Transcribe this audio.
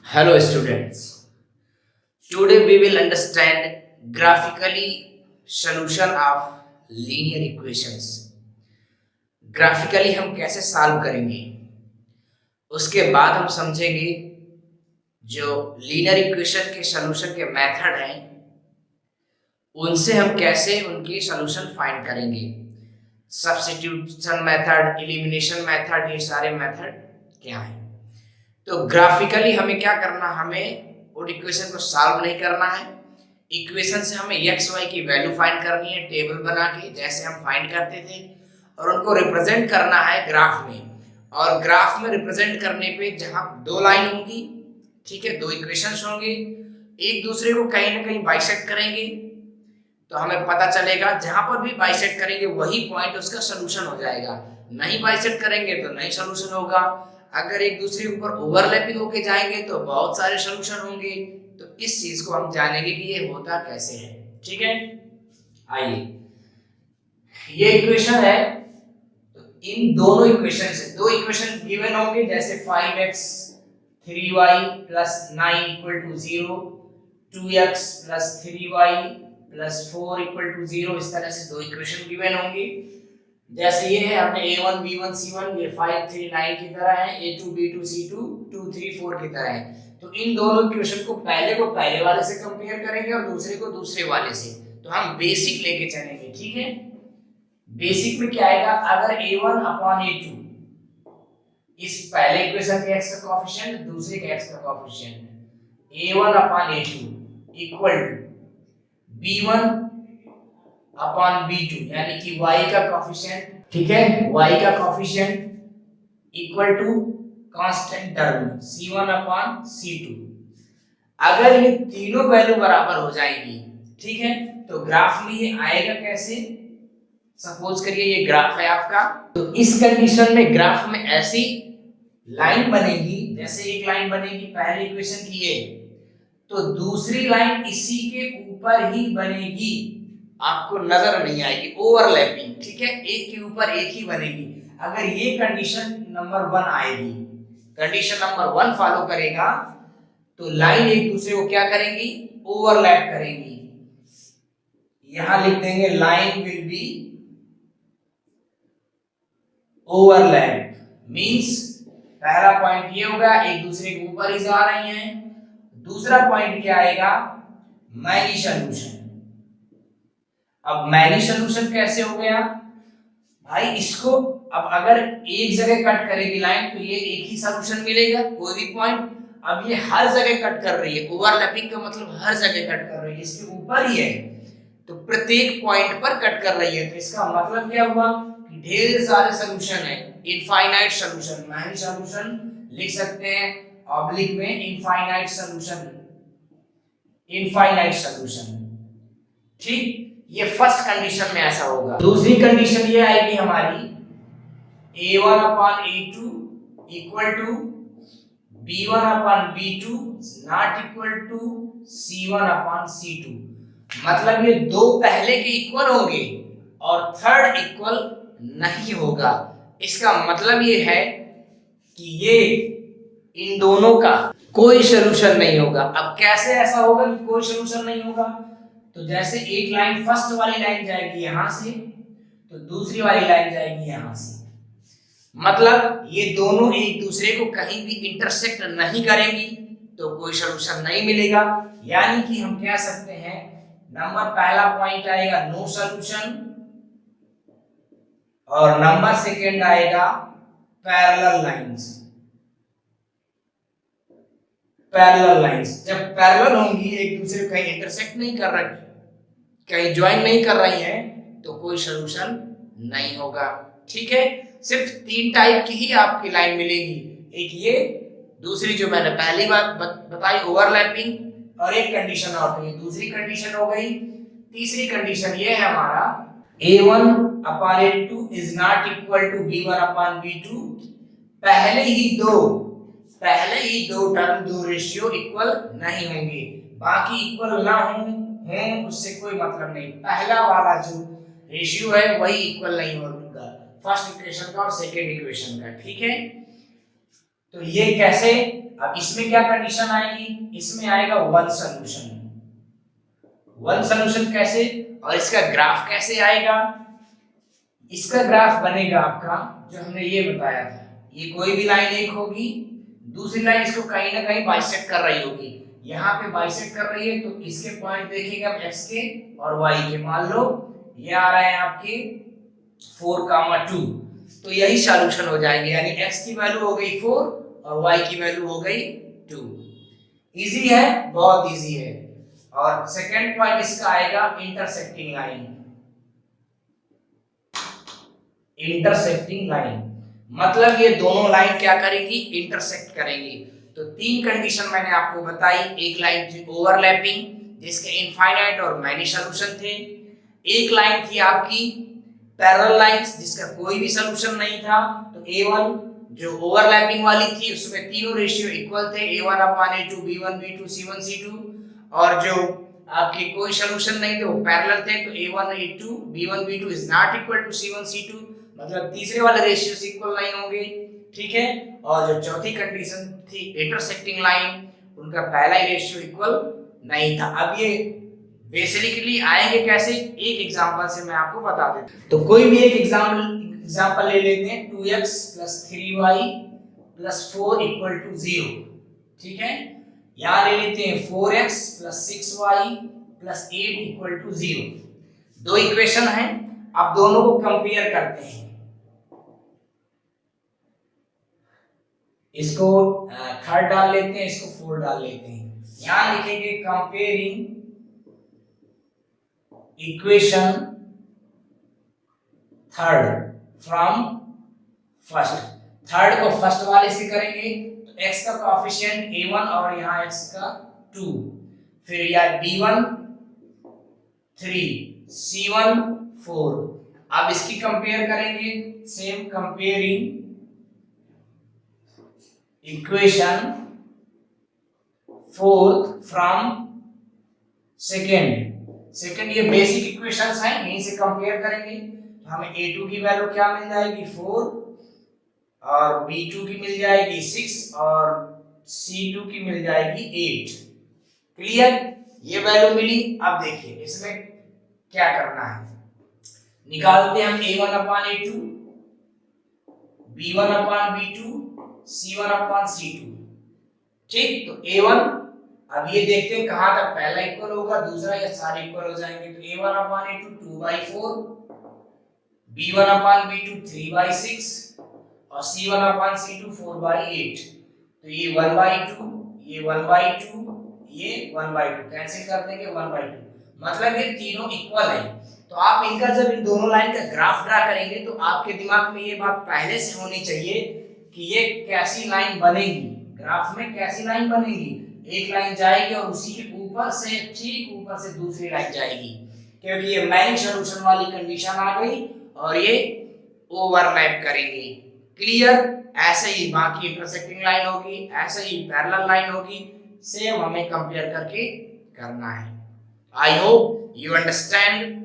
Hello students. Today we will understand graphically solution of linear equations. Graphically हम कैसे solve करेंगे, उसके बाद हम समझेंगे जो लीनियर इक्वेशन के सॉल्यूशन के मेथड हैं उनसे हम कैसे उनके सॉल्यूशन फाइंड करेंगे। सब्स्टिट्यूशन मेथड, एलिमिनेशन मेथड, ये सारे मेथड क्या हैं। तो ग्राफिकली हमें क्या करना, हमें उन इक्वेशन को सॉल्व नहीं करना है। इक्वेशन से हमें एक्स वाई की वैल्यू फाइंड करनी है टेबल बना के, जैसे हम फाइंड करते थे, और उनको रिप्रेजेंट करना है ग्राफ में। और ग्राफ में रिप्रेजेंट करने पे जहां दो लाइन होंगी, ठीक है, दो इक्वेशंस होंगे, एक दूसरे को कहीं ना कहीं बाइसेक्ट करेंगे, तो हमें पता चलेगा जहां पर भी बाइसेक्ट करेंगे वही पॉइंट उसका सोल्यूशन हो जाएगा। नहीं बाइसेक्ट करेंगे तो नहीं सोल्यूशन होगा। अगर एक दूसरे के ऊपर ओवरलैपिंग होके जाएंगे तो बहुत सारे सोल्यूशन होंगे। तो इस चीज को हम जानेंगे कि ये होता कैसे है। ठीक है, आइए, ये इक्वेशन है। तो इन दोनों इक्वेशन से दो इक्वेशन गिवन होंगे, जैसे 5x 3y + 9 = 0, 2x + 3y + 4 = 0, इस तरह से दो इक्वेशन गिवन होंगी। जैसे ये है अपने a1 b1 c1, ये 5 3 9 की तरह है, a2 b2 c2 2 3 4 की तरह है। तो इन दोनों इक्वेशन को पहले वाले से कंपेयर करेंगे और दूसरे को दूसरे वाले से। तो हम बेसिक लेके चलेंगे, ठीक है। बेसिक में क्या आएगा, अगर a1 / a2, इस पहले इक्वेशन के x का कोएफिशिएंट, दूसरे के x का coefficient, a1 / a2 equal to b1 / b2, यानी कि y का कोएफिशिएंट, ठीक है, y का coefficient equal to constant term c1 / c2। अगर ये तीनों वैल्यू बराबर हो जाएंगी, ठीक है, तो ग्राफ में ये आएगा कैसे। सपोज करिए ये ग्राफ है आपका, तो इस कंडीशन में ग्राफ में ऐसी लाइन बनेगी, जैसे एक लाइन बनेगी पहले इक्वेशन की ये, तो दूसरी लाइन इसी के ऊपर ही बनेगी, आपको नजर नहीं आएगी, ओवरलैपिंग, ठीक है, एक के ऊपर एक ही बनेगी। अगर ये कंडीशन नंबर 1 आएगी, कंडीशन नंबर 1 फॉलो करेगा, तो लाइन एक दूसरे को क्या करेंगी, ओवरलैप करेंगी। यहां लिख देंगे line will be overlap, means पहला पॉइंट ये होगा, एक दूसरे के ऊपर ही जा रही हैं। दूसरा पॉइंट क्या आएगा, मैनी सॉल्यूशन। अब मैनी सॉल्यूशन कैसे हो गया भाई, इसको अब अगर एक जगह कट करेगी लाइन तो ये एक ही सॉल्यूशन मिलेगा, कोई भी पॉइंट। अब ये हर जगह कट कर रही है, ओवरलैपिंग का मतलब हर जगह कट कर रही है, इसके ऊपर ही है, तो प्रत्येक पॉइंट पर कट कर रही है। तो इसका मतलब क्या हुआ कि ढेर सारे सॉल्यूशन है, इनफाइनाइट सॉल्यूशन, मैनी सॉल्यूशन लिख सकते हैं, ऑब्लिक में इनफाइनाइट सॉल्यूशन, इनफाइनाइट सॉल्यूशन, ठीक। ये फर्स्ट कंडीशन में ऐसा होगा। दूसरी कंडीशन ये आएगी हमारी, a1 / a2 equal to b1 / b2 not equal to c1 / c2। मतलब ये दो पहले के इक्वल होंगे और थर्ड इक्वल नहीं होगा। इसका मतलब ये है कि ये इन दोनों का कोई सॉल्यूशन नहीं होगा। अब कैसे ऐसा होगा कि कोई सॉल्यूशन नहीं होगा, तो जैसे एक लाइन फर्स्ट वाली लाइन जाएगी यहां से, तो दूसरी वाली लाइन जाएगी यहां से, मतलब ये दोनों एक दूसरे को कहीं भी इंटरसेक्ट नहीं करेंगी, तो कोई सॉल्यूशन नहीं मिलेगा। यानी कि हम कह सकते हैं नंबर पहला पॉइंट आएगा नो सॉल्यूशन, और नंबर सेकंड आएगा पैरेलल लाइंस। पैरेलल लाइंस जब पैरेलल होंगी, एक दूसरे को कहीं इंटरसेक्ट नहीं कर रही, कहीं ज्वाइन नहीं कर रही हैं, तो कोई सॉल्यूशन नहीं होगा, ठीक है। सिर्फ 3 टाइप की ही आपकी लाइन मिलेगी, एक ये, दूसरी जो मैंने पहली बात बताई ओवरलैपिंग, और एक कंडीशन और थी, दूसरी कंडीशन हो गई। तीसरी कंडीशन ये है हमारा a1 / a2 is not equal to b1 / b2। पहले ही दो टर्म, दो रेशियो इक्वल नहीं होंगे, बाकी इक्वल ना हो उससे कोई मतलब नहीं, पहला वाला जो रेशियो है वही इक्वल नहीं होगा, फर्स्ट इक्वेशन का और सेकंड इक्वेशन का, ठीक है। तो ये कैसे अब इसमें क्या कंडीशन आएगी, इसमें आएगा वन सोल्यूशन। वन सोल्यूशन कैसे, और इसका ग्राफ कैसे आएगा, इसका ग्राफ बनेगा आपका जो हमने ये बताया था, ये कोई भी लाइन एक होगी, दूसरी लाइन इसको कहीं ना कहीं बाइसेक्ट कर रही होगी, यहाँ पे बाइसेक्ट कर रही है तो इसके पॉइंट देखेंगे हम x के और y के। मान लो ये आ रहे हैं आपके 4, 2, तो यही सॉल्यूशन हो जाएंगे, यानी x की वैल्यू हो गई 4 और y की वैल्यू हो गई 2। इजी है, बहुत इजी है। और सेकंड पॉइंट इसका आएगा इंटरसेक्टिंग लाइन। इंटरसेक्टिंग लाइन मतलब ये दोनों लाइन क्या करेगी, इंटरसेक्ट करेंगी। तो तीन कंडीशन मैंने आपको बताई, एक लाइन थी ओवरलैपिंग जिसके इनफाइनाइट और मैनी सॉल्यूशन थे, एक लाइन थी आपकी पैरेलल लाइंस जिसका कोई भी सॉल्यूशन नहीं था। तो A1 जो ओवरलैपिंग वाली थी उसमें तीनों रेशियो इक्वल थे, A1/A2, B1 B2 C1 C2, और जो आपके कोई सॉल्यूशन नहीं थे वो पैरेलल थे, तो A1A2 B1 B2 is not equal to C1 C2, मतलब तीसरे वाले रेशियोस इक्वल नहीं होंगे, ठीक है। और जो चौथी कंडीशन थी इंटरसेक्टिंग लाइन, उनका पहला ही रेशियो इक्वल नहीं था। अब ये बेसिकली आएंगे कैसे, एक एग्जांपल से मैं आपको बता देता हूं। तो कोई भी एक एग्जांपल ले लेते हैं, 2x + 3y + 4 = 0, ठीक है। यहां ले लेते हैं 4x + 6y + 8 = 0। दो इक्वेशन है, अब दोनों को कंपेयर करते हैं। इसको थर्ड डाल लेते हैं, इसको 4 डाल लेते हैं। यहां लिखेंगे comparing equation third from first. Third को फर्स्ट वाले से करेंगे तो x का कोएफिशिएंट a1 और यहाँ x का 2, फिर यार b1 3 c1 4। अब इसकी कंपेयर करेंगे, same comparing equation fourth from second. ये बेसिक इक्वेशंस हैं, यहीं से कंपेयर करेंगे तो हमें a2 की वैल्यू क्या मिल जाएगी 4, और b2 की मिल जाएगी 6, और c2 की मिल जाएगी 8। क्लियर, ये वैल्यू मिली। अब देखिए इसमें क्या करना है, निकालते हैं हम a1/a2 b1/b2 c1/c2, ठीक। तो a1 अब ये देखते हैं कहां तक पहला इक्वल होगा, दूसरा या सारे इक्वल हो जाएंगे। तो a1/a2 2/4, b1/b2 3/6 और c1/c2 4/8। तो ये 1/2, ये 1/2, ये 1/2 कैंसिल कर देंगे 1/2, मतलब ये तीनों इक्वल है। तो आप इनका जब इन दोनों लाइन का ग्राफ ड्रा करेंगे तो आपके दिमाग में ये बात पहले से होनी चाहिए कि ये कैसी लाइन बनेगी, ग्राफ में कैसी लाइन बनेगी। एक लाइन जाएगी और उसी के ऊपर से, ठीक ऊपर से दूसरी लाइन जाएगी, क्योंकि ये मैनी सॉल्यूशन वाली कंडीशन आ गई और ये ओवरलैप करेंगे। क्लियर, ऐसे ही बाकी इंटरसेक्टिंग लाइन होगी, ऐसे ही पैरेलल लाइन होगी, सेम हमें कंपेयर करके करना है। I hope you understand